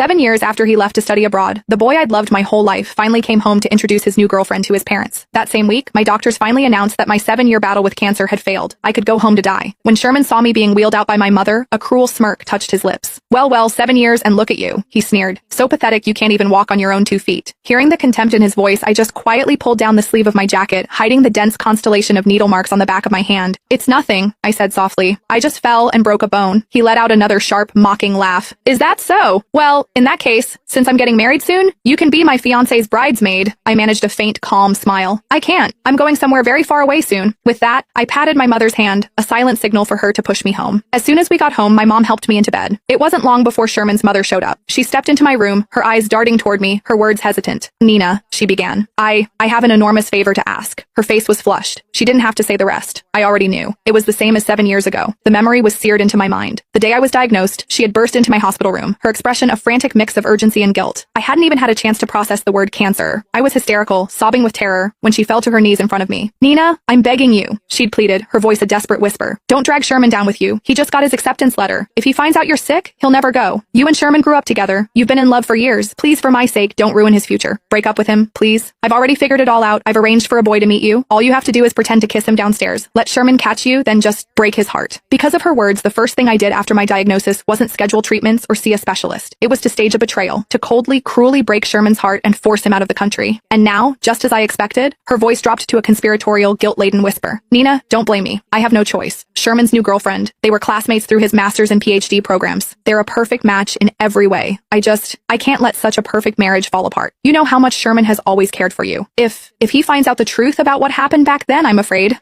7 years after he left to study abroad, the boy I'd loved my whole life finally came home to introduce his new girlfriend to his parents. That same week, my doctors finally announced that my 7-year battle with cancer had failed. I could go home to die. When Sherman saw me being wheeled out by my mother, a cruel smirk touched his lips. Well, 7 years and look at you, he sneered. So pathetic you can't even walk on your own 2 feet. Hearing the contempt in his voice, I just quietly pulled down the sleeve of my jacket, hiding the dense constellation of needle marks on the back of my hand. It's nothing, I said softly. I just fell and broke a bone. He let out another sharp, mocking laugh. Is that so? Well, in that case, since I'm getting married soon, you can be my fiancé's bridesmaid. I managed a faint, calm smile. I can't. I'm going somewhere very far away soon. With that, I patted my mother's hand, a silent signal for her to push me home. As soon as we got home, my mom helped me into bed. It wasn't long before Sherman's mother showed up. She stepped into my room, her eyes darting toward me, her words hesitant. Nina, she began. I have an enormous favor to ask. Her face was flushed. She didn't have to say the rest. I already knew. It was the same as 7 years ago. The memory was seared into my mind. The day I was diagnosed, she had burst into my hospital room, her expression a frantic mix of urgency and guilt. I hadn't even had a chance to process the word cancer. I was hysterical, sobbing with terror, when she fell to her knees in front of me. Nina, I'm begging you, she'd pleaded, her voice a desperate whisper. Don't drag Sherman down with you. He just got his acceptance letter. If he finds out you're sick, he'll never go. You and Sherman grew up together. You've been in love for years. Please, for my sake, don't ruin his future. Break up with him, please. I've already figured it all out. I've arranged for a boy to meet you. All you have to do is pretend to kiss him downstairs. Let Sherman catch you, then just break his heart. Because of her words, the first thing I did after my diagnosis wasn't schedule treatments or see a specialist. It was to stage a betrayal, to coldly, cruelly break Sherman's heart and force him out of the country. And now, just as I expected, her voice dropped to a conspiratorial, guilt-laden whisper. Nina, don't blame me. I have no choice. Sherman's new girlfriend. They were classmates through his master's and PhD programs. They're a perfect match in every way. I can't let such a perfect marriage fall apart. You know how much Sherman has always cared for you. If he finds out the truth about what happened back then, I'm afraid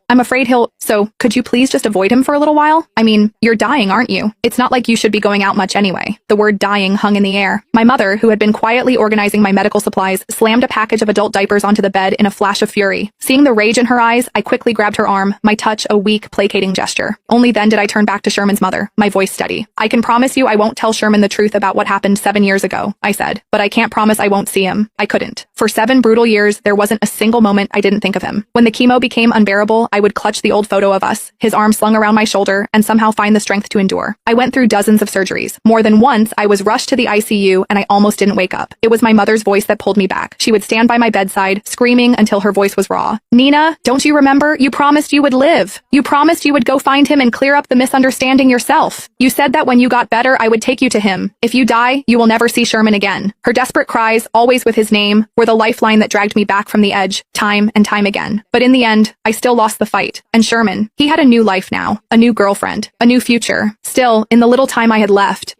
he'll... So, could you please just avoid him for a little while? I mean, you're dying, aren't you? It's not like you should be going out much anyway. The word dying hung in the air. My mother, who had been quietly organizing my medical supplies, slammed a package of adult diapers onto the bed in a flash of fury. Seeing the rage in her eyes, I quickly grabbed her arm, my touch a weak, placating gesture. Only then did I turn back to Sherman's mother, my voice steady. I can promise you I won't tell Sherman the truth about what happened 7 years ago, I said. But I can't promise I won't see him. I couldn't. For 7 brutal years, there wasn't a single moment I didn't think of him. When the chemo became unbearable, I would clutch the old photo of us, his arm slung around my shoulder, and somehow find the strength to endure. I went through dozens of surgeries. More than once, I was rushed to the ICU and I almost didn't wake up. It was my mother's voice that pulled me back. She would stand by my bedside, screaming until her voice was raw. Nina, don't you remember? You promised you would live. You promised you would go find him and clear up the misunderstanding yourself. You said that when you got better, I would take you to him. If you die, you will never see Sherman again. Her desperate cries, always with his name, were the lifeline that dragged me back from the edge, time and time again. But in the end, I still lost the fight. And Sherman, he had a new life now, a new girlfriend, a new future. Still, in the little time I had left,